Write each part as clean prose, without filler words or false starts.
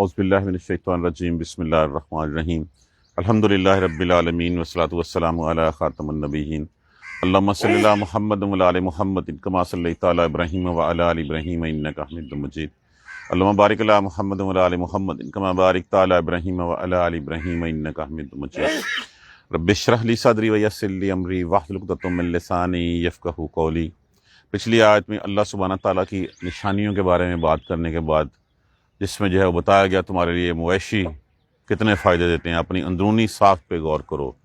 औज़ुबिल्लाहि मिनश्शैतानिर्रजीम बिस्मिल्लाहिर्रहमानिर्रहीम अल्हम्दुलिल्लाहि रब्बिल आलमीन वस्सलातु वस्सलामु अला खातमिन नबिय्यीन अल्लाहुम्मा सल्लि अला मुहम्मद व अला आलि मुहम्मद कमा सल्लैता अला इब्राहीम व अला आलि इब्राहीम इन्नका हमीदुम मजीद अल्लाहुम्मा बारिक अला मुहम्मद व अला आलि मुहम्मद कमा बारकता अला इब्राहीम व अला आलि इब्राहीम इन्नका हमीदुम मजीद रब्बि इश्रह ली सदरी व यस्सिर ली अमरी वहलुल उक़दतम मिन लिसानी यफ़क़हू क़ौली। पिछली आयत में अल्लाह सुब्हानहू तआला की निशानियों के बारे में बात करने के बाद जिसमें जो है वो बताया गया तुम्हारे लिए मवेशी कितने फ़ायदे देते हैं, अपनी अंदरूनी साख पे गौर करो।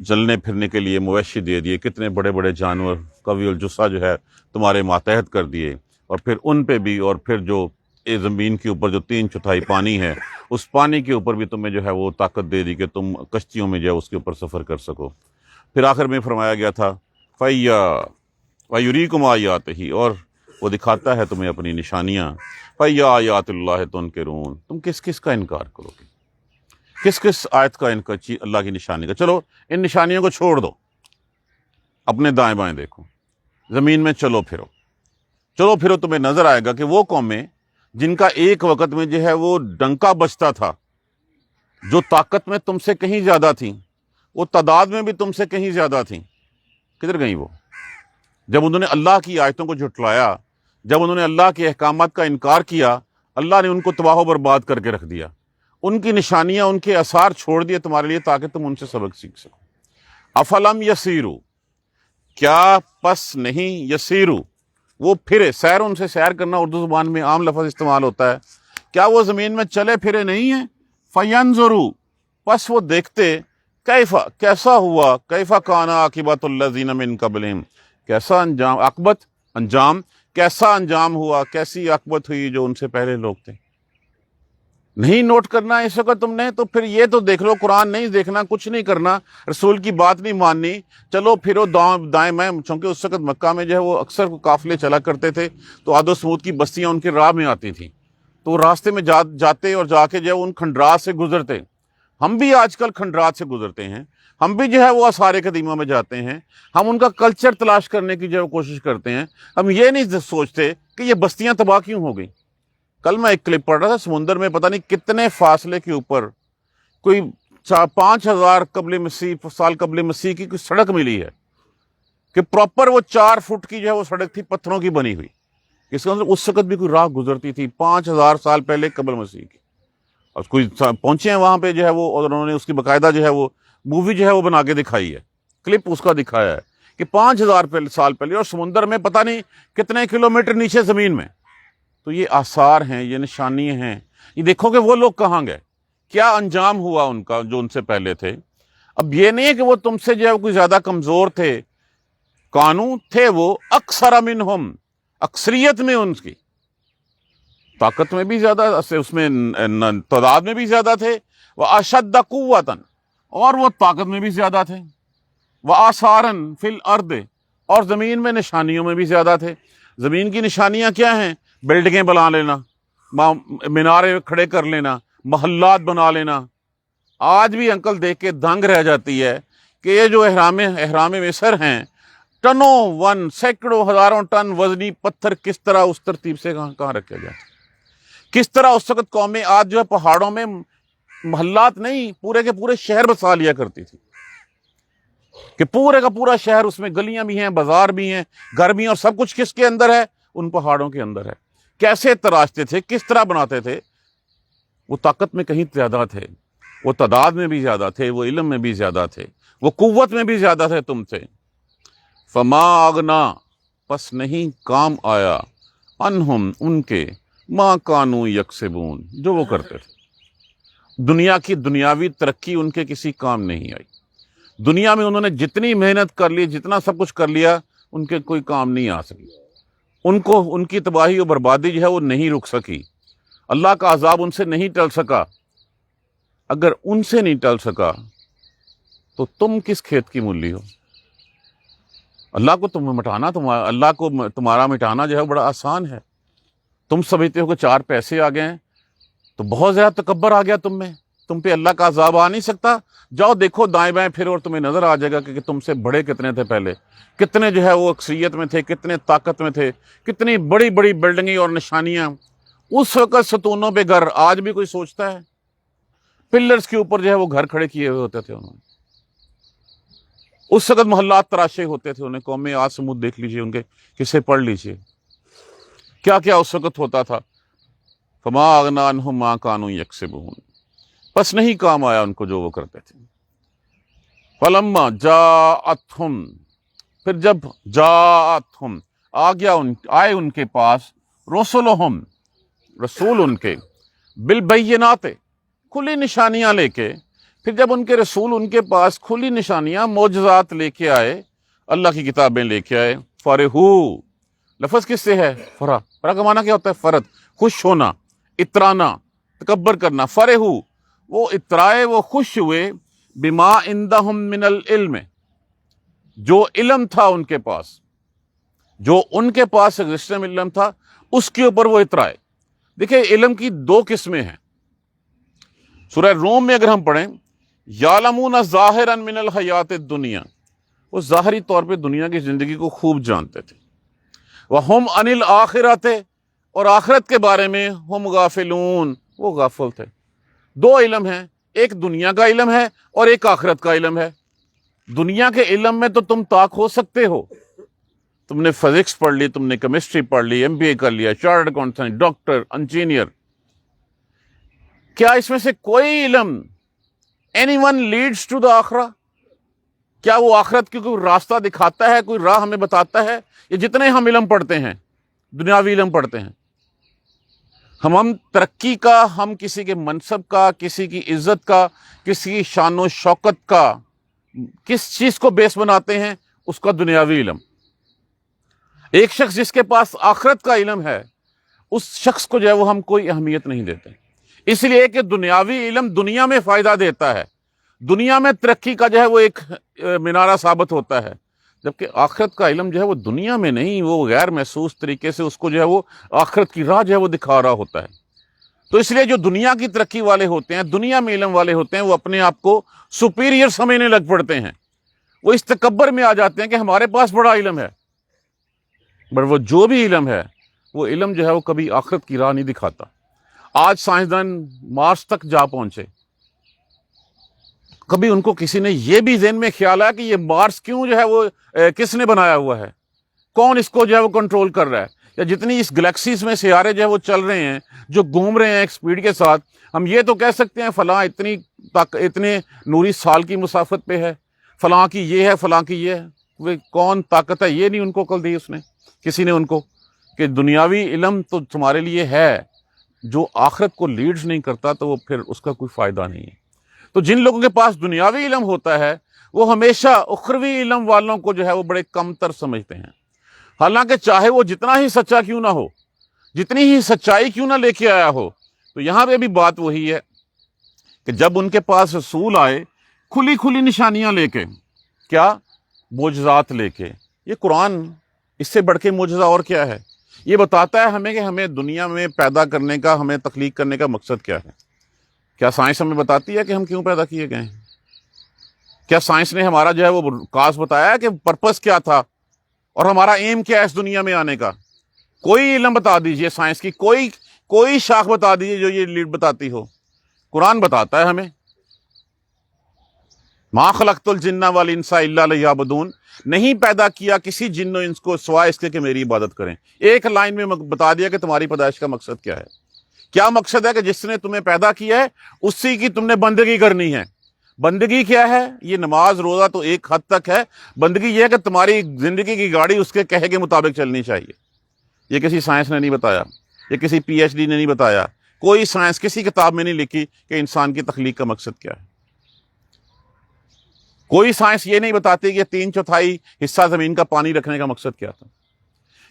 चलने फिरने के लिए मवेशी दे दिए, कितने बड़े बड़े जानवर कवी और जुस्सा जो है तुम्हारे मातहत कर दिए, और फिर उन पे भी, और फिर जो ये ज़मीन के ऊपर जो 3/4 पानी है उस पानी के ऊपर भी तुम्हें जो है वो ताकत दे दी कि तुम कश्तियों में जो है उसके ऊपर सफ़र कर सको। फिर आखिर में फरमाया गया था फ़ैया वयुरीकुम आयातिही, और वो दिखाता है तुम्हें अपनी निशानियाँ। फ़ैया आयातुल्लाहि तुनकिरून, तुम किस किस का इनकार करोगे, किस किस आयत का इनका अल्लाह की निशानी का। चलो इन निशानियों को छोड़ दो, अपने दाएं बाएं देखो, ज़मीन में चलो फिरो, तुम्हें नज़र आएगा कि वो कौमें जिनका एक वक़्त में जो है वो डंका बजता था, जो ताकत में तुमसे कहीं ज़्यादा थी, वो तादाद में भी तुमसे कहीं ज़्यादा थी, किधर गई वो? जब उन्होंने अल्लाह की आयतों को झुटलाया, जब उन्होंने अल्लाह के अहकामात का इनकार किया, अल्लाह ने उनको तबाह बर्बाद करके रख दिया। उनकी निशानियां, उनके आसार छोड़ दिए तुम्हारे लिए ताकि तुम उनसे सबक सीख सको। अफलम यसीरू, क्या पस नहीं, यसीरू वो फिरे, सैर उनसे सैर करना उर्दू ज़ुबान में आम लफ्ज़ इस्तेमाल होता है। क्या वो ज़मीन में चले फिरे नहीं हैं? फयंजुरू, पस वो देखते, कैफा कैसा हुआ, कैफा काना आकिबतुल्लज़ीना मिन क़ब्लिहिम, कैसा अंजाम, आकबत अंजाम, कैसा अंजाम हुआ, कैसी आकबत हुई जो उनसे पहले लोग थे। नहीं नोट करना इस वक्त तुमने, तो फिर ये तो देख लो, कुरान नहीं देखना, कुछ नहीं करना, रसूल की बात नहीं माननी, चलो फिरो दाएं मैं। चूँकि उस वक्त मक्का में जो है वो अक्सर काफिले चला करते थे, तो आदो समूद की बस्तियां उनके राह में आती थी, तो रास्ते में जाते और जाके जो है उन खंडरात से गुजरते। हम भी आजकल खंडरात से गुजरते हैं, हम भी जो है वो आसार कदीमा में जाते हैं, हम उनका कल्चर तलाश करने की जो है कोशिश करते हैं। हम ये नहीं सोचते कि ये बस्तियां तबाह क्यों हो गई। कल मैं एक क्लिप पढ़ रहा था, समुंदर में पता नहीं कितने फासले के ऊपर कोई 5000 साल कबल मसीह की कोई सड़क मिली है कि प्रॉपर वो 4 फुट की जो है वो सड़क थी, पत्थरों की बनी हुई। इसका मतलब उस वक्त भी कोई राह गुजरती थी 5000 साल पहले कबल मसीह की, और कोई पहुंचे हैं वहां पे जो है वो, और उन्होंने उसकी बाकायदा जो है वो मूवी जो है वो बना के दिखाई है, क्लिप उसका दिखाया है कि 5000 साल पहले, और समुंदर में पता नहीं कितने किलोमीटर नीचे ज़मीन में। तो ये आसार हैं, ये निशानियाँ हैं। ये देखो कि वो लोग कहाँ गए, क्या अंजाम हुआ उनका जो उनसे पहले थे। अब ये नहीं है कि वो तुमसे जो है कोई ज़्यादा कमज़ोर थे, कानू थे वो अक्सर मिनहुम, अक्सरियत में उनकी ताकत में भी ज़्यादा, उसमें तादाद में भी ज़्यादा थे, वह अशद्द कुव्वतन, और वो ताकत में भी ज़्यादा थे, वह आसारन फिल अर्द, और ज़मीन में निशानियों में भी ज़्यादा थे। ज़मीन की निशानियाँ क्या हैं? बिल्डिंगें बना लेना, मीनारे खड़े कर लेना, महल्लात बना लेना। आज भी अंकल देख के दंग रह जाती है कि ये जो एहराम मिस्र हैं, टनों सैकड़ों हज़ारों टन वजनी पत्थर किस तरह उस तरतीब से कहाँ रखे जाते, किस तरह उस वक्त कौमें आज जो है पहाड़ों में महल्लात नहीं, पूरे के पूरे शहर बसा लिया करती थी, कि पूरे का पूरा शहर, उसमें गलियां भी हैं, बाजार भी हैं, घर भी हैं, और सब कुछ किसके अंदर है? उन पहाड़ों के अंदर है। कैसे तराशते थे, किस तरह बनाते थे। वो ताकत में कहीं ज्यादा थे, वो तादाद में भी ज्यादा थे, वो इल्म में भी ज्यादा थे, वो कुव्वत में भी ज्यादा थे तुमसे। फमा अगना, बस नहीं काम आया, अनहुम उनके, मा कानू यकसिबून, जो वो करते थे। दुनिया की दुनियावी तरक्की उनके किसी काम नहीं आई। दुनिया में उन्होंने जितनी मेहनत कर ली, जितना सब कुछ कर लिया, उनके कोई काम नहीं आ सकी। उनको उनकी तबाही और बर्बादी जो है वो नहीं रुक सकी। अल्लाह का अजाब उनसे नहीं टल सका। अगर उनसे नहीं टल सका तो तुम किस खेत की मूली हो? अल्लाह को तुम्हारा मिटाना जो है बड़ा आसान है। तुम समझते हो कि 4 पैसे आ गए हैं तो बहुत ज्यादा तकब्बर आ गया तुम में, तुम पे अल्लाह का अजाब आ नहीं सकता। जाओ देखो दाएं बाएं फिर, और तुम्हें नजर आ जाएगा कि तुमसे बड़े कितने थे पहले, कितने जो है वो अक्सरियत में थे, कितने ताकत में थे, कितनी बड़ी बड़ी बिल्डिंगें और निशानियां उस वक्त ستونوں पे घर, आज भी कोई सोचता है? पिलर्स के ऊपर जो है वो घर खड़े किए हुए होते थे उन्होंने। उस वक्त मोहल्लात तराशे होते थे उन्हें। कौम आज समूद देख लीजिए, उनके किस्से पढ़ लीजिए, क्या क्या उस वक्त होता था। फमा अगना अन्हुम मा कानू यक्सिबून, बस नहीं काम आया उनको जो वो करते थे। फलम्मा जाअतहुम, फिर जब जाअतहुम आ गया, आए उनके पास, रसुलुहुम, रसूल उनके, बिल बैयिनाते, खुली निशानियां लेके। फिर जब उनके रसूल उनके पास खुली निशानियां, मोजज़ात लेके आए, अल्लाह की किताबें लेके आए, फरहू, लफ्ज़ किससे है? फरा। फरा का माना क्या होता है? फरत, खुश होना, इतराना, तकब्बर करना। फरहू, वो इतराए, वो खुश हुए, बिमा इंदहुम मिनल इल्म, जो इल्म था उनके पास, जो उनके पास एग्जिस्टिंग इल्म था, उसके ऊपर वो इतराए। देखिए, इल्म की दो किस्में हैं। सूरह रोम में अगर हम पढ़ें, यालमून ज़ाहिरन मिनल हयात दुनिया, वो ज़ाहरी तौर पे दुनिया की ज़िंदगी को खूब जानते थे। वहुम अनिल आखिरत, और आखिरत के बारे में हम गाफिलून, वो गाफिल थे। दो इल्म हैं, एक दुनिया का इल्म है और एक आखिरत का इल्म है। दुनिया के इल्म में तो तुम ताक हो सकते हो, तुमने फिजिक्स पढ़ ली, तुमने केमिस्ट्री पढ़ ली, MBA कर लिया, चार्टर्ड अकाउंटेंट, डॉक्टर, इंजीनियर। क्या इसमें से कोई इल्म, एनीवन लीड्स टू द आखिरा? क्या वो आखिरत की कोई रास्ता दिखाता है, कोई राह हमें बताता है? ये जितने हम इल्म पढ़ते हैं, दुनियावी इल्म पढ़ते हैं, हम तरक्की का, हम किसी के मनसब का, किसी की इज्जत का, किसी की शान शौकत का, किस चीज को बेस बनाते हैं? उसका दुनियावी इल्म। एक शख्स जिसके पास आखिरत का इल्म है, उस शख्स को जो है वो हम कोई अहमियत नहीं देते, इसलिए कि दुनियावी इल्म दुनिया में फायदा देता है, दुनिया में तरक्की का जो है वो एक मीनारा साबित होता है, जबकि आखिरत का इल्म जो है वो दुनिया में नहीं, वो गैर महसूस तरीके से उसको जो है वो आखिरत की राह जो है वो दिखा रहा होता है। तो इसलिए जो दुनिया की तरक्की वाले होते हैं, दुनिया में इल्म वाले होते हैं, वो अपने आप को सुपीरियर समझने लग पड़ते हैं। वो इस तकब्बर में आ जाते हैं कि हमारे पास बड़ा इल्म है, पर वो जो भी इल्म है, वो इल्म जो है वो कभी आखिरत की राह नहीं दिखाता। आज साइंसदान मार्स तक जा पहुंचे, कभी उनको किसी ने ये भी ज़हन में ख्याल आया कि ये मार्स क्यों जो है वो किसने बनाया हुआ है, कौन इसको जो है वो कंट्रोल कर रहा है? या जितनी इस गैलेक्सीज में सियारे जो है वो चल रहे हैं, जो घूम रहे हैं एक स्पीड के साथ, हम ये तो कह सकते हैं फलां इतने नूरी साल की मुसाफत पे है, फलां की ये है, फलां की ये है। वे कौन ताकत है? ये नहीं उनको कल दी उसने, किसी ने उनको, कि दुनियावी इल्म तो तुम्हारे लिए है, जो आखिरत को लीड्स नहीं करता तो वो फिर उसका कोई फ़ायदा नहीं है। तो जिन लोगों के पास दुनियावी इल्म होता है, वो हमेशा उखरवी इल्म वालों को जो है वो बड़े कमतर समझते हैं। हालांकि चाहे वो जितना ही सच्चा क्यों ना हो, जितनी ही सच्चाई क्यों ना लेके आया हो, तो यहाँ पे भी बात वही है कि जब उनके पास रसूल आए खुली खुली निशानियां लेके, क्या मोजज़ात लेके, ये कुरान, इससे बढ़ के मोजज़ा और क्या है? ये बताता है हमें कि हमें दुनिया में पैदा करने का, हमें तख्लीक करने का मकसद क्या है। क्या साइंस हमें बताती है कि हम क्यों पैदा किए गए हैं? क्या साइंस ने हमारा जो है वो काज बताया कि पर्पस क्या था और हमारा एम क्या है इस दुनिया में आने का? कोई इल्म बता दीजिए साइंस की, कोई शाख बता दीजिए जो ये लीड बताती हो। कुरान बताता है हमें, मा खलक़तुल जिन्ना वल इंसा इल्ला लियअबुदून, नहीं पैदा किया किसी जिन्नो इंस को सिवाय इसके कि मेरी इबादत करें। एक लाइन में बता दिया कि तुम्हारी पैदाइश का मकसद क्या है। क्या मकसद है? कि जिसने तुम्हें पैदा किया है उसी की तुमने बंदगी करनी है। बंदगी क्या है? ये नमाज रोजा तो एक हद तक है, बंदगी ये है कि तुम्हारी जिंदगी की गाड़ी उसके कहे के मुताबिक चलनी चाहिए। ये किसी साइंस ने नहीं बताया, ये किसी PhD ने नहीं बताया, कोई साइंस किसी किताब में नहीं लिखी कि इंसान की तख्लीक का मकसद क्या है। कोई साइंस ये नहीं बताती कि 3/4 हिस्सा जमीन का पानी रखने का मकसद क्या था।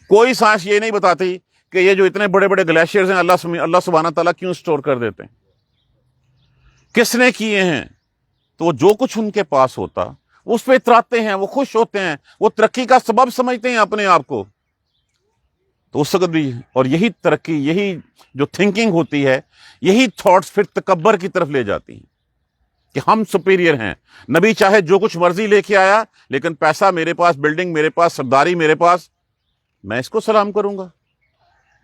कोई साइंस ये नहीं बताती कि ये जो इतने बड़े बड़े ग्लेशियर्स हैं अल्लाह सुब्हानहू तआला क्यों स्टोर कर देते हैं, किसने किए हैं। तो जो कुछ उनके पास होता वो उस पर इतराते हैं, वो खुश होते हैं, वो तरक्की का सबब समझते हैं अपने आप को। तो उस वक्त भी, और यही तरक्की, यही जो थिंकिंग होती है, यही थॉट्स फिर तकब्बर की तरफ ले जाती हैं कि हम सुपीरियर हैं। नबी चाहे जो कुछ मर्जी लेके आया, लेकिन पैसा मेरे पास, बिल्डिंग मेरे पास, सरदारी मेरे पास, मैं इसको सलाम करूंगा।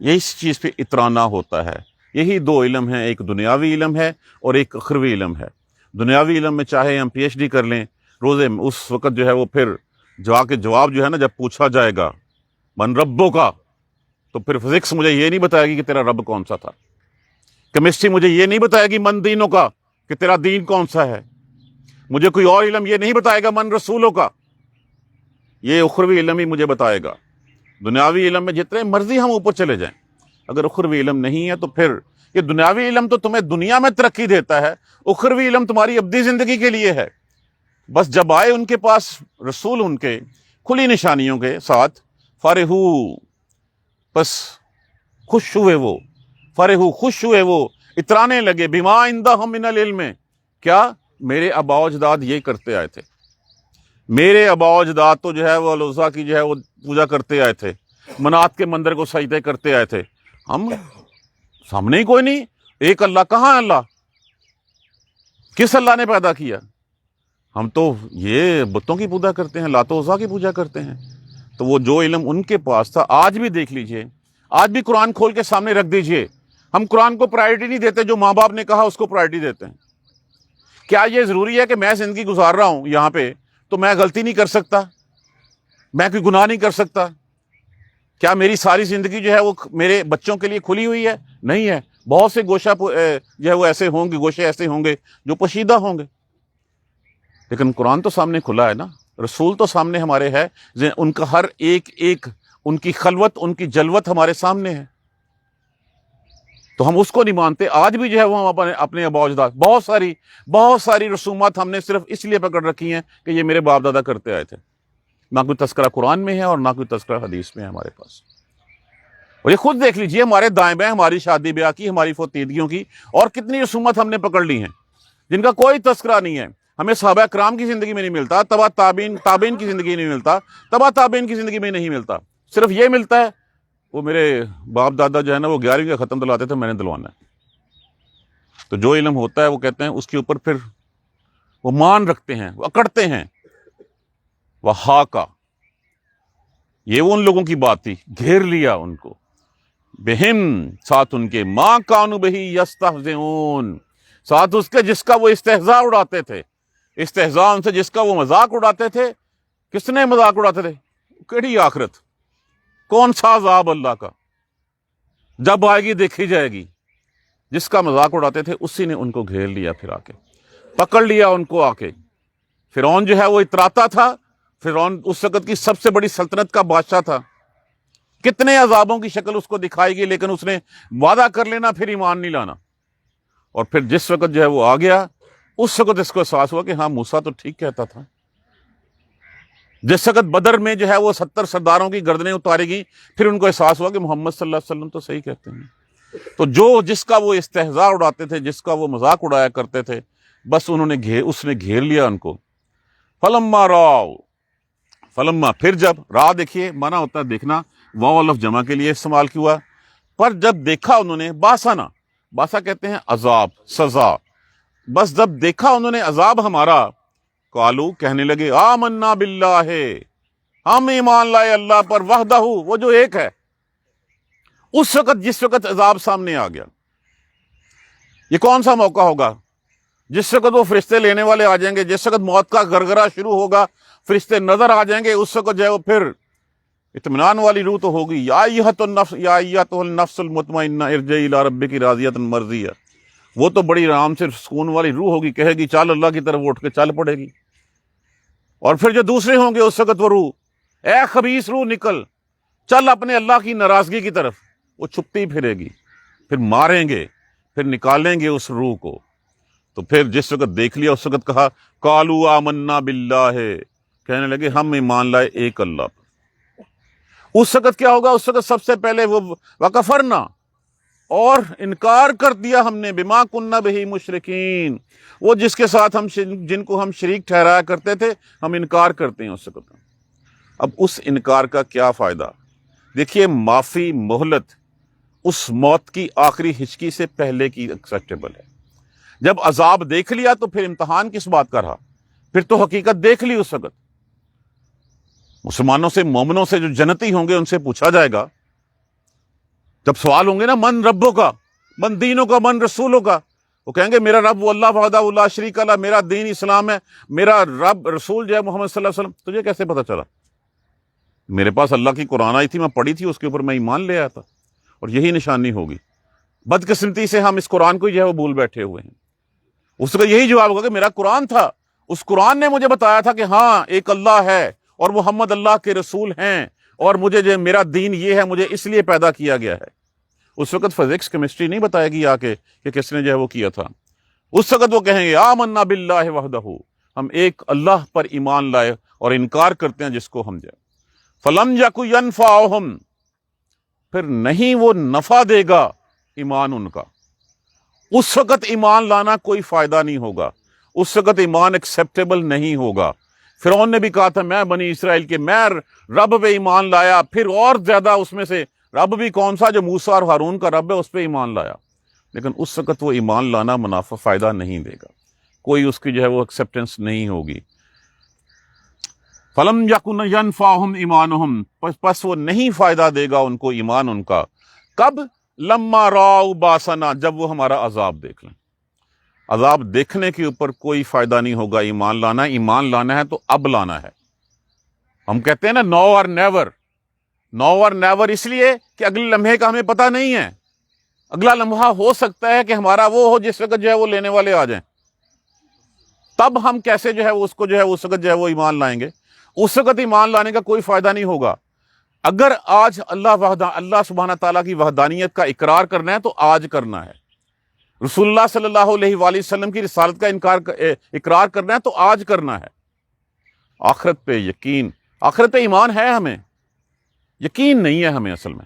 यही इस चीज़ पे इतराना होता है। यही दो इल्म हैं, एक दुनियावी इल्म है और एक अखरवी इल्म है। दुनियावी इल्म में चाहे हम PhD कर लें रोज़े में, उस वक़्त जो है वो फिर जाके जवाब जो है ना, जब पूछा जाएगा मन रब्बों का, तो फिर फिजिक्स मुझे ये नहीं बताएगी कि तेरा रब कौन सा था, केमिस्ट्री मुझे ये नहीं बताएगी मन दीनों का कि तेरा दीन कौन सा है, मुझे कोई और इल्म ये नहीं बताएगा मन रसूलों का, ये उखरवी इल्म ही मुझे बताएगा। दुनियावी इल्म में जितने मर्जी हम ऊपर चले जाएं, अगर उखरवी इल्म नहीं है तो फिर ये दुनियावी इल्म तो तुम्हें दुनिया में तरक्की देता है, उखरवी इल्म तुम्हारी अब्दी जिंदगी के लिए है। बस जब आए उनके पास रसूल उनके खुली निशानियों के साथ, फारिहू, बस खुश हुए वो, फारिहू खुश हुए वो, इतराने लगे, बिमा इंदा हम मिनल इल्म, क्या मेरे आबा अजदाद ये करते आए थे, मेरे आबा अजदाद तो जो है वो अल-उज़्ज़ा की जो है वो पूजा करते आए थे, मनात के मंदिर को सजदे करते आए थे, हम सामने ही कोई नहीं, एक अल्लाह, कहाँ है अल्लाह, किस अल्लाह ने पैदा किया, हम तो ये बुतों की पूजा करते हैं, लातो उज़्ज़ा की पूजा करते हैं। तो वो जो इल्म उनके पास था, आज भी देख लीजिए, आज भी कुरान खोल के सामने रख दीजिए, हम कुरान को प्रायोरिटी नहीं देते, जो माँ बाप ने कहा उसको प्रायोरिटी देते हैं। क्या ये जरूरी है कि मैं जिंदगी गुजार रहा हूं यहाँ पे तो मैं गलती नहीं कर सकता, मैं कोई गुनाह नहीं कर सकता? क्या मेरी सारी जिंदगी जो है वो मेरे बच्चों के लिए खुली हुई है? नहीं है। बहुत से गोशा जो है वो ऐसे होंगे, गोशे ऐसे होंगे जो पोशीदा होंगे, लेकिन कुरान तो सामने खुला है ना, रसूल तो सामने हमारे है, उनका हर एक एक उनकी खलवत, उनकी जलवत हमारे सामने है, तो हम उसको नहीं मानते। आज भी जो है वो हम अपने आबा अजदाद, बहुत सारी रसूमात हमने सिर्फ इसलिए पकड़ रखी हैं कि ये मेरे बाप दादा करते आए थे, ना कोई तस्करा कुरान में है और ना कोई तस्करा हदीस में है हमारे पास। और ये खुद देख लीजिए, हमारे दाएं बाएं, हमारी शादी ब्याह की, हमारी फौतीदगियों की, और कितनी रसूमात हमने पकड़ ली हैं जिनका कोई तस्करा नहीं है। हमें सहाबा कराम की जिंदगी में नहीं मिलता, तबा ताबीन की जिंदगी नहीं मिलता, तबा ताबीन की जिंदगी में नहीं मिलता, सिर्फ ये मिलता है वो मेरे बाप दादा जो है ना वो 11वीं का खत्म दिलाते थे, मैंने दिलवाना है। तो जो इल्म होता है वो कहते हैं उसके ऊपर फिर वो मान रखते हैं, वो अकड़ते हैं। वहा का ये वो उन लोगों की बात थी, घेर लिया उनको, बेहिम, साथ उनके, माँ कानू बही यस्तहज़िऊन, साथ उसके जिसका वो इस्तेहजा उड़ाते थे, इस्तेहजा उनसे जिसका वो मजाक उड़ाते थे। किसने मजाक उड़ाते थे? केड़ी आखिरत, कौन सा अज़ाब अल्लाह का, जब आएगी देखी जाएगी। जिसका मजाक उड़ाते थे उसी ने उनको घेर लिया, फिर आके पकड़ लिया उनको आके। फिरौन जो है वो इतराता था, फिरौन उस वक़्त की सबसे बड़ी सल्तनत का बादशाह था, कितने अजाबों की शक्ल उसको दिखाएगी, लेकिन उसने वादा कर लेना, फिर ईमान नहीं लाना। और फिर जिस वक़्त जो है वो आ गया, उस वक़्त इसको एहसास हुआ कि हाँ मूसा तो ठीक कहता था। जिस वक़्त बदर में जो है वो 70 सरदारों की गर्दनें उतारेगी, फिर उनको एहसास हुआ कि मोहम्मद सल्लल्लाहु अलैहि वसल्लम तो सही कहते हैं। तो जो जिसका वो इस्तेहजा उड़ाते थे, जिसका वो मजाक उड़ाया करते थे, बस उसने घेर लिया उनको। फलम्मा राव, फलम्मा, फिर जब, रा देखिए माना होता है देखना, वाव लफ्ज़ जमा के लिए इस्तेमाल किया, पर जब देखा उन्होंने, बासाना, बासा कहते हैं अजाब, सजा, बस जब देखा उन्होंने अजाब हमारा, कालू, कहने लगे, आमन्ना बिल्लाह, हम ईमान लाए अल्लाह पर, वहदहू, वो जो एक है। उस वक़्त जिस वक़्त अजाब सामने आ गया, ये कौन सा मौका होगा? जिस वक़्त वो फरिश्ते लेने वाले आ जाएंगे, जिस वक़्त मौत का गरगरा शुरू होगा, फरिश्ते नजर आ जाएंगे, उस वक़्त जो है वो फिर इत्मीनान वाली रूह तो होगी। या अय्यतुन नफ्सुल मुतमइन्ना इरजी इला रब्बिकी राज़ियतन मर्ज़िया, वो तो बड़ी आराम से सुकून वाली रूह होगी, कहेगी चल अल्लाह की तरफ उठ के चल पड़ेगी। और फिर जो दूसरे होंगे उस वक़्त वो रूह, ए खबीस रूह निकल, चल अपने अल्लाह की नाराजगी की तरफ, वो छुपती फिरेगी, फिर मारेंगे, फिर निकालेंगे उस रूह को। तो फिर जिस वक़्त देख लिया उस वक़्त कहा, कालू आमन्ना बिल्लाह, कहने लगे हम ईमान लाए एक अल्लाह पर। उस वक़्त क्या होगा? उस वक़्त सबसे पहले वो वकफरना, और इनकार कर दिया हमने, बिमा कुन्ना बिही मुशरिकीन, वो जिसके साथ हम जिनको हम शरीक ठहराया करते थे, हम इनकार करते हैं उस वक़्त। अब उस इनकार का क्या फ़ायदा? देखिए, माफ़ी, मोहलत उस मौत की आखिरी हिचकी से पहले की एक्सेप्टेबल है। जब अजाब देख लिया तो फिर इम्तहान किस बात का रहा? फिर तो हकीकत देख ली उस वक़्त। मुसलमानों से, मोमिनों से, जो जन्नती होंगे उनसे पूछा जाएगा, جب سوال ہوں گے نا من ربوں کا، من دینوں کا، من رسولوں کا، وہ کہیں گے میرا رب وہ اللہ وحدہ لا شریک لہ، میرا دین اسلام ہے، میرا رب رسول جو ہے محمد صلی اللہ علیہ وسلم۔ تجھے کیسے پتا چلا؟ میرے پاس اللہ کی قرآن آئی تھی، میں پڑھی تھی، اس کے اوپر میں ایمان لے آیا تھا۔ اور یہی نشانی ہوگی۔ بدقسمتی سے ہم اس قرآن کو جو ہے وہ بھول بیٹھے ہوئے ہیں۔ اس کا یہی جواب ہوگا کہ میرا قرآن تھا، اس قرآن نے مجھے بتایا تھا کہ ہاں ایک اللہ ہے اور محمد اللہ کے رسول ہیں، اور مجھے جو میرا دین یہ ہے، مجھے اس لیے پیدا کیا گیا ہے۔ اس وقت فزکس کیمسٹری نہیں بتائے گی آ کے کہ کس نے جو ہے وہ کیا تھا۔ اس وقت وہ کہیں گے آمنا باللہ وحدہ، ہم ایک اللہ پر ایمان لائے اور انکار کرتے ہیں جس کو ہم جائے۔ فلم یکو ینفعہم، پھر نہیں وہ نفع دے گا ایمان ان کا۔ اس وقت ایمان لانا کوئی فائدہ نہیں ہوگا، اس وقت ایمان ایکسیپٹیبل نہیں ہوگا۔ فرعون نے بھی کہا تھا میں بنی اسرائیل کے، میں رب پہ ایمان لایا، پھر اور زیادہ اس میں سے رب بھی کون سا، جو موسیٰ اور ہارون کا رب ہے اس پہ ایمان لایا، لیکن اس وقت وہ ایمان لانا منافع فائدہ نہیں دے گا، کوئی اس کی جو ہے وہ ایکسیپٹنس نہیں ہوگی۔ فلم یکن ینفعہم ایمانہم، پس وہ نہیں فائدہ دے گا ان کو ایمان ان کا۔ کب؟ لما راؤ باسنا، جب وہ ہمارا عذاب دیکھ لیں۔ عذاب دیکھنے کے اوپر کوئی فائدہ نہیں ہوگا ایمان لانا۔ ایمان لانا ہے تو اب لانا ہے۔ ہم کہتے ہیں نا نو اور نیور، نو اور نیور اس لیے کہ اگلے لمحے کا ہمیں پتہ نہیں ہے۔ اگلا لمحہ ہو سکتا ہے کہ ہمارا وہ ہو جس وقت جو ہے وہ لینے والے آ جائیں، تب ہم کیسے جو ہے اس کو جو ہے اس وقت جو ہے وہ ایمان لائیں گے؟ اس وقت ایمان لانے کا کوئی فائدہ نہیں ہوگا۔ اگر آج اللہ سبحانہ تعالیٰ کی وحدانیت کا اقرار کرنا ہے تو آج کرنا ہے، رسول اللہ صلی اللہ علیہ وآلہ وسلم کی رسالت کا اقرار کرنا ہے تو آج کرنا ہے۔ آخرت پہ یقین، آخرت پہ ایمان ہے، ہمیں یقین نہیں ہے ہمیں اصل میں۔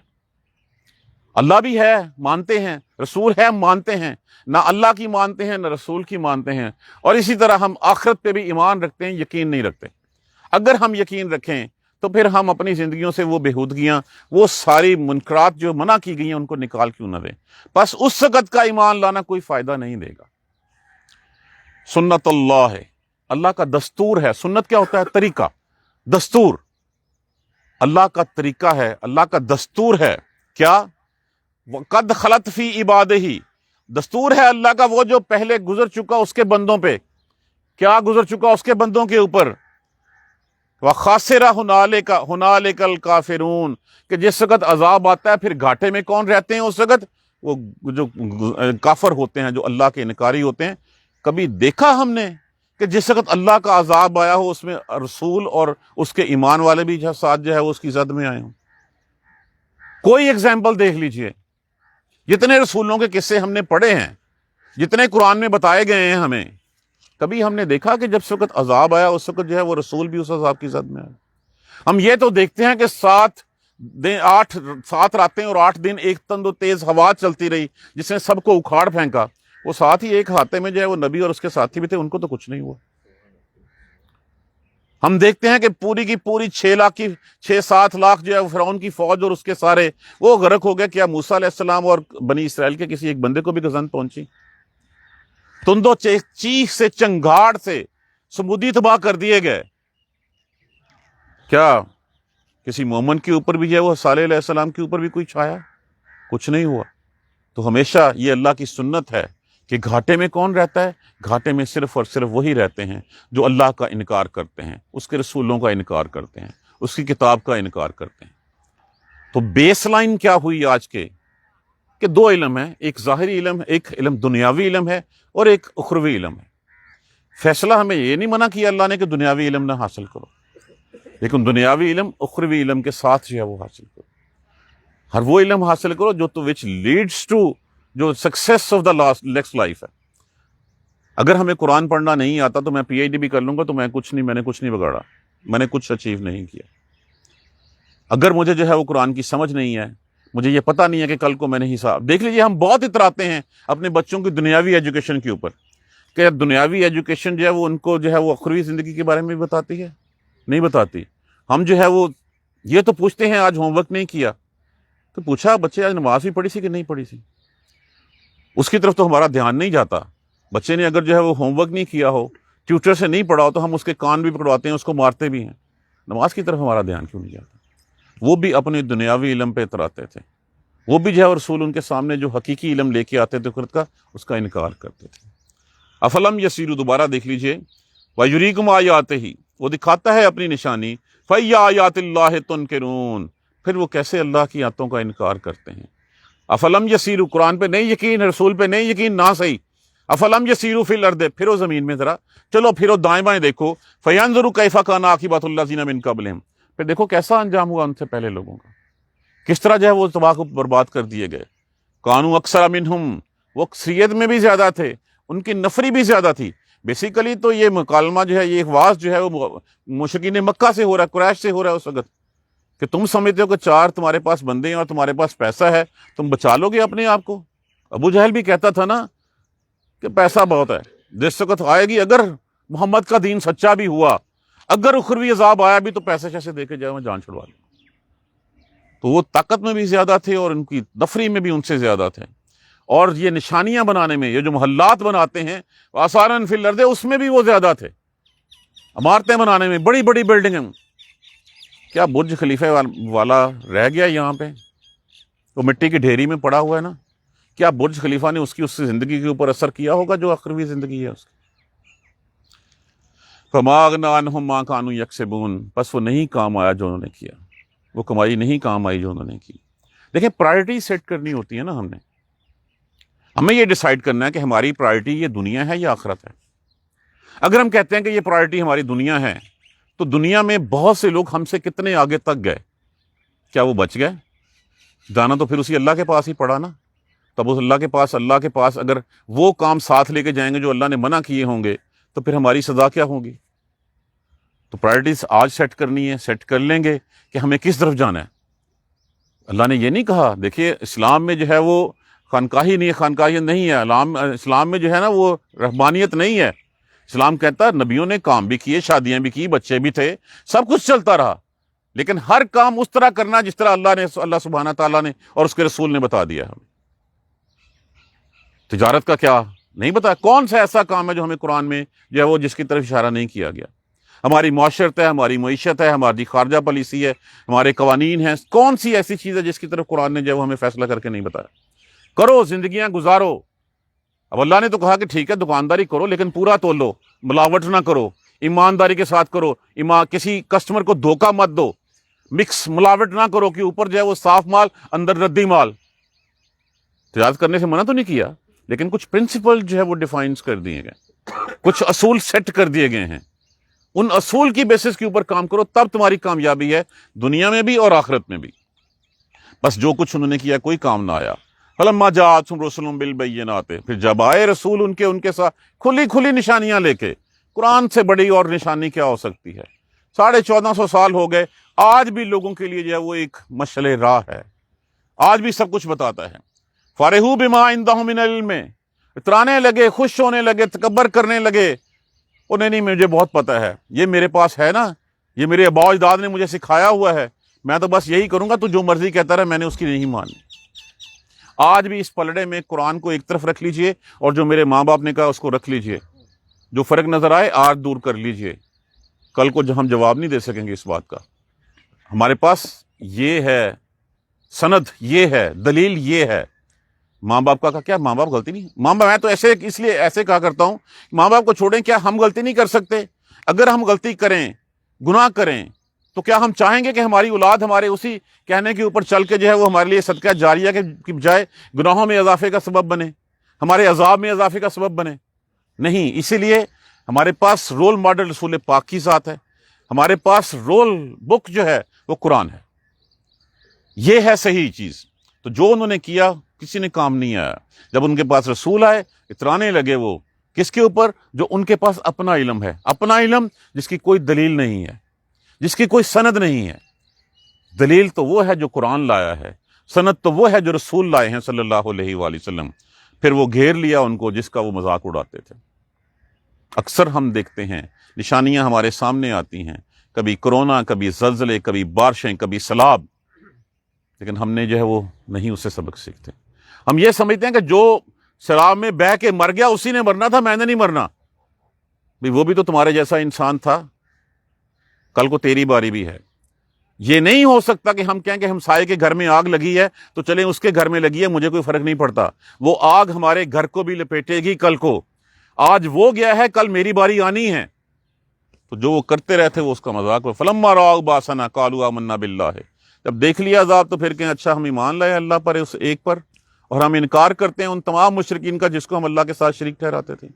اللہ بھی ہے مانتے ہیں، رسول ہے مانتے ہیں، نہ اللہ کی مانتے ہیں نہ رسول کی مانتے ہیں، اور اسی طرح ہم آخرت پہ بھی ایمان رکھتے ہیں، یقین نہیں رکھتے۔ اگر ہم یقین رکھیں تو پھر ہم اپنی زندگیوں سے وہ بےہودگیاں، وہ ساری منکرات جو منع کی گئی ہیں ان کو نکال کیوں نہ دیں۔ بس اس وقت کا ایمان لانا کوئی فائدہ نہیں دے گا۔ سنت اللہ ہے، اللہ کا دستور ہے۔ سنت کیا ہوتا ہے؟ طریقہ، دستور۔ اللہ کا طریقہ ہے، اللہ کا دستور ہے۔ کیا؟ قد خلت فی عبادہ، دستور ہے اللہ کا وہ جو پہلے گزر چکا اس کے بندوں پہ۔ کیا گزر چکا اس کے بندوں کے اوپر؟ وَخَاسِرَ هُنَالِكَ الْكَافِرُونَ، کہ جس وقت عذاب آتا ہے پھر گھاٹے میں کون رہتے ہیں اس وقت؟ وہ جو کافر ہوتے ہیں، جو اللہ کے انکاری ہوتے ہیں۔ کبھی دیکھا ہم نے کہ جس وقت اللہ کا عذاب آیا ہو اس میں رسول اور اس کے ایمان والے بھی ساتھ جو ہے اس کی زد میں آئے ہوں؟ کوئی ایگزامپل دیکھ لیجئے، جتنے رسولوں کے قصے ہم نے پڑھے ہیں، جتنے قرآن میں بتائے گئے ہیں ہمیں، کبھی ہم نے دیکھا کہ جب اس وقت عذاب آیا اس وقت جو ہے وہ رسول بھی اس عذاب کی زد میں آئے؟ ہم یہ تو دیکھتے ہیں کہ 7 راتیں اور 8 دن ایک تند و تیز ہوا چلتی رہی جس نے سب کو اکھاڑ پھینکا، وہ ساتھ ہی ایک ہاتھے میں جو ہے وہ نبی اور اس کے ساتھی بھی تھے، ان کو تو کچھ نہیں ہوا۔ ہم دیکھتے ہیں کہ پوری کی پوری 6-7 لاکھ جو ہے فرعون کی فوج اور اس کے سارے وہ غرق ہو گئے۔ کیا موسیٰ علیہ السلام اور بنی اسرائیل کے کسی ایک بندے کو بھی گزن پہنچی؟ تندو چیخ سے، چنگاڑ سے سمودی تباہ کر دیے گئے۔ کیا کسی مومن کے اوپر بھی جو ہے وہ صالح علیہ السلام کے اوپر بھی کوئی چھایا؟ کچھ نہیں ہوا۔ تو ہمیشہ یہ اللہ کی سنت ہے کہ گھاٹے میں کون رہتا ہے؟ گھاٹے میں صرف اور صرف وہی رہتے ہیں جو اللہ کا انکار کرتے ہیں، اس کے رسولوں کا انکار کرتے ہیں، اس کی کتاب کا انکار کرتے ہیں۔ تو بیس لائن کیا ہوئی آج کے؟ کہ 2 علم ہیں، ایک ظاہری علم ہے، ایک علم دنیاوی علم ہے اور ایک اخروی علم ہے۔ فیصلہ ہمیں یہ نہیں منع کیا اللہ نے کہ دنیاوی علم نہ حاصل کرو، لیکن دنیاوی علم اخروی علم کے ساتھ جو ہے وہ حاصل کرو۔ ہر وہ علم حاصل کرو جو تو وچ لیڈس ٹو جو success of the next life ہے۔ اگر ہمیں قرآن پڑھنا نہیں آتا تو میں PhD بھی کر لوں گا تو میں نے کچھ نہیں بگاڑا، میں نے کچھ اچیو نہیں کیا۔ اگر مجھے جو ہے وہ قرآن کی سمجھ نہیں ہے، مجھے یہ پتہ نہیں ہے کہ کل کو میں نے حساب دیکھ لیجیے، ہم بہت اتراتے ہیں اپنے بچوں کی دنیاوی ایجوکیشن کے اوپر کہ دنیاوی ایجوکیشن جو ہے وہ ان کو جو ہے وہ اخروی زندگی کے بارے میں بھی بتاتی ہے، نہیں بتاتی۔ ہم جو ہے وہ یہ تو پوچھتے ہیں آج ہوم ورک نہیں کیا، تو پوچھا بچے آج نماز بھی پڑھی سی کہ نہیں پڑھی سی؟ اس کی طرف تو ہمارا دھیان نہیں جاتا۔ بچے نے اگر جو ہے وہ ہوم ورک نہیں کیا ہو، ٹیوٹر سے نہیں پڑھا ہو، تو ہم اس کے کان بھی پکڑواتے ہیں، اس کو مارتے بھی ہیں۔ نماز کی طرف ہمارا دھیان کیوں نہیں جاتا؟ وہ بھی اپنے دنیاوی علم پہ اتراتے تھے۔ وہ بھی جو ہے رسول ان کے سامنے جو حقیقی علم لے کے آتے تھے قدرت کا، اس کا انکار کرتے تھے۔ افلم یسیروا، دوبارہ دیکھ لیجئے، وَیُرِیکُمْ آیاتہ، وہ دکھاتا ہے اپنی نشانی، فَأَیَّ آیاتِ اللہِ تُنکرون، پھر وہ کیسے اللہ کی آیتوں کا انکار کرتے ہیں۔ افلم یسیروا، قرآن پہ نہیں یقین، رسول پہ نہیں یقین، نہ صحیح۔ افلم یسیروا فی الارض، پھرو زمین میں ذرا، چلو پھرو دائیں بائیں دیکھو، فینظروا کیف کان عاقبۃ الذین من قبلہم، پھر دیکھو کیسا انجام ہوا ان سے پہلے لوگوں کا، کس طرح جو ہے وہ تباہ کو برباد کر دیے گئے۔ کانوا اکثر منہم، وہ اکثریت میں بھی زیادہ تھے، ان کی نفری بھی زیادہ تھی۔ بیسیکلی تو یہ مکالمہ جو ہے، یہ واز جو ہے وہ مشرکین مکہ سے ہو رہا ہے، قریش سے ہو رہا ہے اس وقت، کہ تم سمجھتے ہو کہ چار تمہارے پاس بندے ہیں اور تمہارے پاس پیسہ ہے، تم بچا لو گے اپنے آپ کو۔ ابو جہل بھی کہتا تھا نا کہ پیسہ بہت ہے، جس وقت آئے گی، اگر محمد کا دین سچا بھی ہوا، اگر اخروی عذاب آیا بھی تو پیسے شیسے دے کے جائے میں جان چھڑوا لوں۔ تو وہ طاقت میں بھی زیادہ تھے اور ان کی نفری میں بھی ان سے زیادہ تھے، اور یہ نشانیاں بنانے میں، یہ جو محلات بناتے ہیں آثاراً فی الارض، اس میں بھی وہ زیادہ تھے، عمارتیں بنانے میں، بڑی بڑی بلڈنگیں۔ کیا برج خلیفہ والا رہ گیا یہاں پہ؟ وہ مٹی کی ڈھیری میں پڑا ہوا ہے نا، کیا برج خلیفہ نے اس کی زندگی کے اوپر اثر کیا ہوگا جو آخروی زندگی ہے اس کی؟ فما اغنی عنہم ما کانوا یکسبون، بس وہ نہیں کام آیا جو انہوں نے کیا، وہ کمائی نہیں کام آئی جو انہوں نے کی۔ دیکھیں پرائرٹی سیٹ کرنی ہوتی ہے نا، ہمیں یہ ڈیسائیڈ کرنا ہے کہ ہماری پرائرٹی یہ دنیا ہے یا آخرت ہے۔ اگر ہم کہتے ہیں کہ یہ پرائرٹی ہماری دنیا ہے، تو دنیا میں بہت سے لوگ ہم سے کتنے آگے تک گئے، کیا وہ بچ گئے؟ جانا تو پھر اسی اللہ کے پاس ہی پڑا نا۔ تب اس اللہ کے پاس اگر وہ کام ساتھ لے کے جائیں گے جو اللہ نے منع کیے ہوں گے، تو پھر ہماری سزا کیا ہوگی؟ تو پرائرٹیز آج سیٹ کرنی ہے، سیٹ کر لیں گے کہ ہمیں کس طرف جانا ہے۔ اللہ نے یہ نہیں کہا، دیکھیے اسلام میں جو ہے وہ خانقاہی نہیں ہے، اسلام میں جو ہے نا وہ رحمانیت نہیں ہے۔ اسلام کہتا ہے نبیوں نے کام بھی کیے، شادیاں بھی کی، بچے بھی تھے، سب کچھ چلتا رہا، لیکن ہر کام اس طرح کرنا جس طرح اللہ سبحانہ تعالیٰ نے اور اس کے رسول نے بتا دیا ہمیں۔ تجارت کا کیا نہیں بتایا، کون سا ایسا کام ہے جو ہمیں قرآن میں جو ہے وہ جس کی طرف اشارہ نہیں کیا گیا؟ ہماری معاشرت ہے، ہماری معیشت ہے، ہماری خارجہ پالیسی ہے، ہمارے قوانین ہیں، کون سی ایسی چیز ہے جس کی طرف قرآن نے جو ہے وہ ہمیں فیصلہ کر کے نہیں بتایا؟ کرو، زندگیاں گزارو۔ اب اللہ نے تو کہا کہ ٹھیک ہے دکانداری کرو لیکن پورا تول لو، ملاوٹ نہ کرو، ایمانداری کے ساتھ کرو، کسی کسٹمر کو دھوکہ مت دو، مکس ملاوٹ نہ کرو کہ اوپر جو ہے وہ صاف مال اندر ردی مال۔ تجارت کرنے سے منع تو نہیں کیا، لیکن کچھ پرنسپل جو ہے وہ ڈیفائنس کر دیے گئے، کچھ اصول سیٹ کر دیے گئے ہیں، ان اصول کی بیسس کے اوپر کام کرو، تب تمہاری کامیابی ہے دنیا میں بھی اور آخرت میں بھی۔ بس جو کچھ انہوں نے کیا کوئی کام نہ آیا۔ فلما جاءتهم رسلهم بالبینات، پھر جب آئے رسول ان کے ساتھ کھلی نشانیاں لے کے، قرآن سے بڑی اور نشانی کیا ہو سکتی ہے؟ 1450 سال ہو گئے، آج بھی لوگوں کے لیے جو ہے وہ ایک مشعل راہ ہے، آج بھی سب کچھ بتاتا ہے۔ فارحوا بما عندهم من العلم، اترانے لگے، خوش ہونے لگے، تکبر کرنے لگے، انہیں نہیں مجھے بہت پتہ ہے، یہ میرے پاس ہے نا، یہ میرے آباء و اجداد نے مجھے سکھایا ہوا ہے، میں تو بس یہی کروں گا، تو جو مرضی کہتا رہے، میں نے اس کی نہیں مانی۔ آج بھی اس پلڑے میں قرآن کو ایک طرف رکھ لیجئے اور جو میرے ماں باپ نے کہا اس کو رکھ لیجئے، جو فرق نظر آئے آج دور کر لیجئے، کل کو ہم جواب نہیں دے سکیں گے اس بات کا۔ ہمارے پاس یہ ہے سند، یہ ہے دلیل، یہ ہے۔ ماں باپ کا کیا ماں باپ غلطی نہیں؟ ماں باپ میں تو اس لیے ایسے کہا کرتا ہوں، ماں باپ کو چھوڑیں، کیا ہم غلطی نہیں کر سکتے؟ اگر ہم غلطی کریں، گناہ کریں، تو کیا ہم چاہیں گے کہ ہماری اولاد ہمارے اسی کہنے کے اوپر چل کے جو ہے وہ ہمارے لیے صدقہ جاریہ کے بجائے گناہوں میں اضافے کا سبب بنے، ہمارے عذاب میں اضافے کا سبب بنے؟ نہیں۔ اسی لیے ہمارے پاس رول ماڈل رسول پاک کی ذات ہے، ہمارے پاس رول بک جو ہے وہ قرآن ہے، یہ ہے صحیح چیز۔ تو جو انہوں نے کیا کسی نے کام نہیں آیا۔ جب ان کے پاس رسول آئے، اترانے لگے وہ کس کے اوپر؟ جو ان کے پاس اپنا علم ہے، اپنا علم جس کی کوئی دلیل نہیں ہے، جس کی کوئی سند نہیں ہے۔ دلیل تو وہ ہے جو قرآن لایا ہے، سند تو وہ ہے جو رسول لائے ہیں صلی اللہ علیہ وآلہ وسلم۔ پھر وہ گھیر لیا ان کو جس کا وہ مذاق اڑاتے تھے۔ اکثر ہم دیکھتے ہیں نشانیاں ہمارے سامنے آتی ہیں، کبھی کرونا، کبھی زلزلے، کبھی بارشیں، کبھی سیلاب، لیکن ہم نے جو ہے وہ نہیں اس سے سبق سیکھتے۔ ہم یہ سمجھتے ہیں کہ جو سیلاب میں بہہ کے مر گیا اسی نے مرنا تھا، میں نے نہیں مرنا۔ بھئی وہ بھی تو تمہارے جیسا انسان تھا، کل کو تیری باری بھی ہے۔ یہ نہیں ہو سکتا کہ ہم کہیں کہ ہمسائے کے گھر میں آگ لگی ہے تو چلیں اس کے گھر میں لگی ہے، مجھے کوئی فرق نہیں پڑتا، وہ آگ ہمارے گھر کو بھی لپیٹے گی کل کو، آج وہ گیا ہے کل میری باری آنی ہے۔ تو جو وہ کرتے رہتے وہ اس کا مذاق، فلما رأوا بأسنا قالوا آمنا باللہ، جب دیکھ لیا عذاب تو پھر کہیں اچھا ہم ایمان لائے اللہ پر، اس ایک پر، اور ہم انکار کرتے ہیں ان تمام مشرکین کا جس کو ہم اللہ کے ساتھ شریک ٹھہراتے تھے۔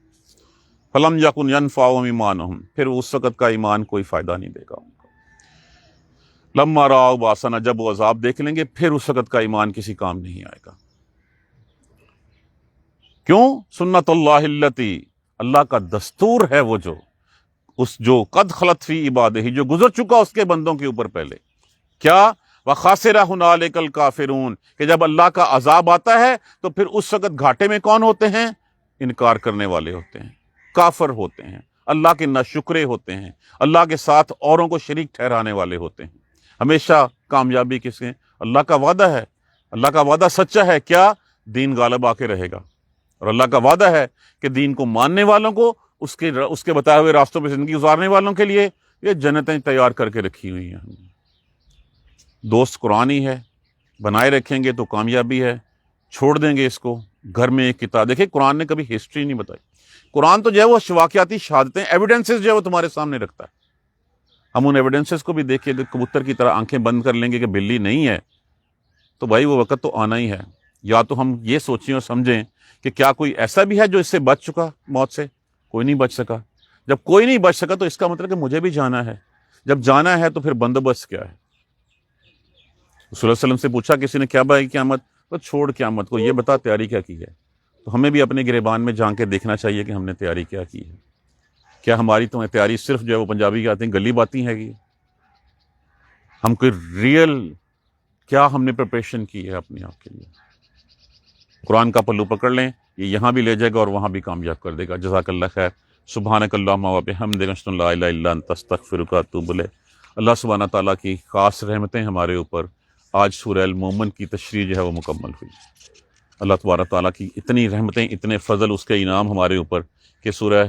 فلم یکن ینفعهم ایمانہم، پھر اس وقت کا ایمان کوئی فائدہ نہیں دے گا ان کو۔ لما رأوا بأسنا، جب وہ عذاب دیکھ لیں گے پھر اس وقت کا ایمان کسی کام نہیں آئے گا۔ کیوں؟ سنت اللہ التی، اللہ کا دستور ہے وہ جو قد خلت فی عبادہ، جو گزر چکا اس کے بندوں کے اوپر پہلے، کیا؟ وَخَسِرَ هُنَالِكَ الْكَافِرُونَ، کہ جب اللہ کا عذاب آتا ہے تو پھر اس وقت گھاٹے میں کون ہوتے ہیں؟ انکار کرنے والے ہوتے ہیں، کافر ہوتے ہیں، اللہ کے ناشکرے ہوتے ہیں، اللہ کے ساتھ اوروں کو شریک ٹھہرانے والے ہوتے ہیں۔ ہمیشہ کامیابی کس کے؟ اللہ کا وعدہ ہے، اللہ کا وعدہ سچا ہے، کیا؟ دین غالب آ کے رہے گا، اور اللہ کا وعدہ ہے کہ دین کو ماننے والوں کو، اس کے بتائے ہوئے راستوں پہ زندگی گزارنے والوں کے لیے یہ جنتیں تیار کر کے رکھی ہوئی ہیں۔ دوست قرآن ہی ہے، بنائے رکھیں گے تو کامیابی ہے، چھوڑ دیں گے اس کو۔ گھر میں ایک کتاب، دیکھیں قرآن نے کبھی ہسٹری نہیں بتائی، قرآن تو جو ہے وہ واقعاتی شہادتیں، ایویڈنسز جو ہے وہ تمہارے سامنے رکھتا ہے۔ ہم ان ایویڈنسز کو بھی دیکھیں، کبوتر کی طرح آنکھیں بند کر لیں گے کہ بلی نہیں ہے، تو بھائی وہ وقت تو آنا ہی ہے۔ یا تو ہم یہ سوچیں اور سمجھیں کہ کیا کوئی ایسا بھی ہے جو اس سے بچ چکا موت سے؟ کوئی نہیں بچ سکا۔ جب کوئی نہیں بچ سکا تو اس کا مطلب کہ مجھے بھی جانا ہے، جب جانا ہے تو پھر بندوبست کیا ہے؟ رسول اللہ علیہ وسلم سے پوچھا کسی نے، کیا بھائی قیامت؟ تو چھوڑ قیامت کو، یہ بتا تیاری کیا کی ہے۔ تو ہمیں بھی اپنے گریبان میں جھانک کے دیکھنا چاہیے کہ ہم نے تیاری کیا کی ہے۔ کیا ہماری تو تیاری صرف جو ہے وہ پنجابی کہتے ہیں گلی باتی ہے گی؟ ہم کوئی ریئل کیا ہم نے پریپریشن کی ہے اپنے آپ کے لیے؟ قرآن کا پلو پکڑ لیں، یہ یہاں بھی لے جائے گا اور وہاں بھی کامیاب کر دے گا۔ جزاک اللہ خیر۔ سبحانک اللہم و بحمدک، اشہد ان لا الہ الا انت، استغفرک و اتوب الیک۔ اللہ سبحانہ تعالیٰ کی خاص رحمتیں ہمارے اوپر، آج سورہ المومن کی تشریح جو ہے وہ مکمل ہوئی۔ اللہ تبارک تعالیٰ کی اتنی رحمتیں، اتنے فضل، اس کے انعام ہمارے اوپر کہ سورہ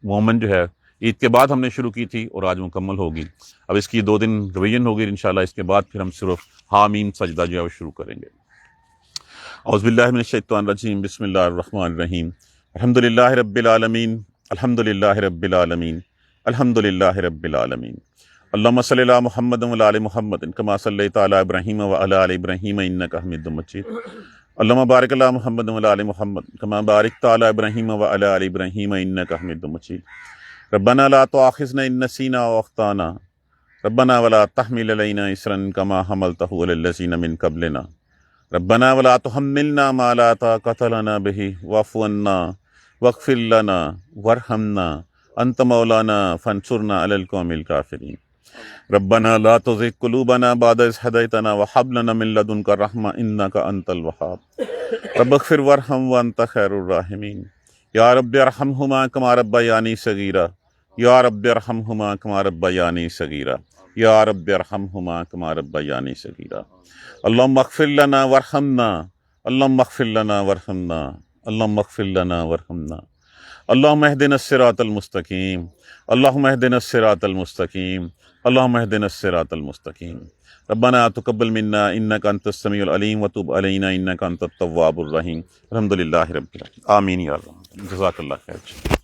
مومن جو ہے عید کے بعد ہم نے شروع کی تھی اور آج مکمل ہوگی۔ اب اس کی 2 دن ریویژن ہوگی انشاءاللہ، اس کے بعد پھر ہم صرف حامیم سجدہ جو ہے وہ شروع کریں گے۔ اعوذ باللہ من الشیطان الرجیم، بسم اللہ الرحمن الرحیم۔ الحمدللہ رب العالمین، الحمدللہ رب العالمین، الحمدللہ رب العالمین۔ اللہم صلی علی محمد وعلی آل محمد کما صلیت علی ابراہیم وعلی آل ابراہیم انک حمید مجید۔ اللہم بارک علی محمد وعلی آل محمد کما بارکت علی ابراہیم وعلی آل ابراہیم انک حمید مجید۔ ربنا لا تؤاخذنا ان نسینا او اخطانا، ربنا ولا تحمل علینا اصرا کما حملتہ علی الذین من قبلنا، ربنا ولا تحملنا ما لا طاقۃ لنا به واعف عنا واغفر لنا وارحمنا انت مولانا فانصرنا علی القوم الکافرین۔ ربنا لا تزغ قلوبنا بعد إذ هديتنا وهب لنا من لدنك رحمة إنك أنت الوهاب رب اغفر وارحم وأنت خير الراحمين يا رب ارحمهما كما ربياني صغيرا يا رب ارحمهما كما ربياني صغيرا يا رب ارحمهما كما ربياني صغيرا اللهم اغفر لنا وارحمنا اللهم اغفر لنا وارحمنا اللهم اغفر لنا وارحمنا اللهم اهدنا الصراط المستقيم اللهم اهدنا الصراط المستقيم اللهم اهدنا الصراط المستقيم ربنا تقبل منا انك انت السميع العليم وتب علينا انك انت التواب الرحيم۔ الحمد لله رب العالمين، آمين یا اللہ۔ جزاک اللہ خیر۔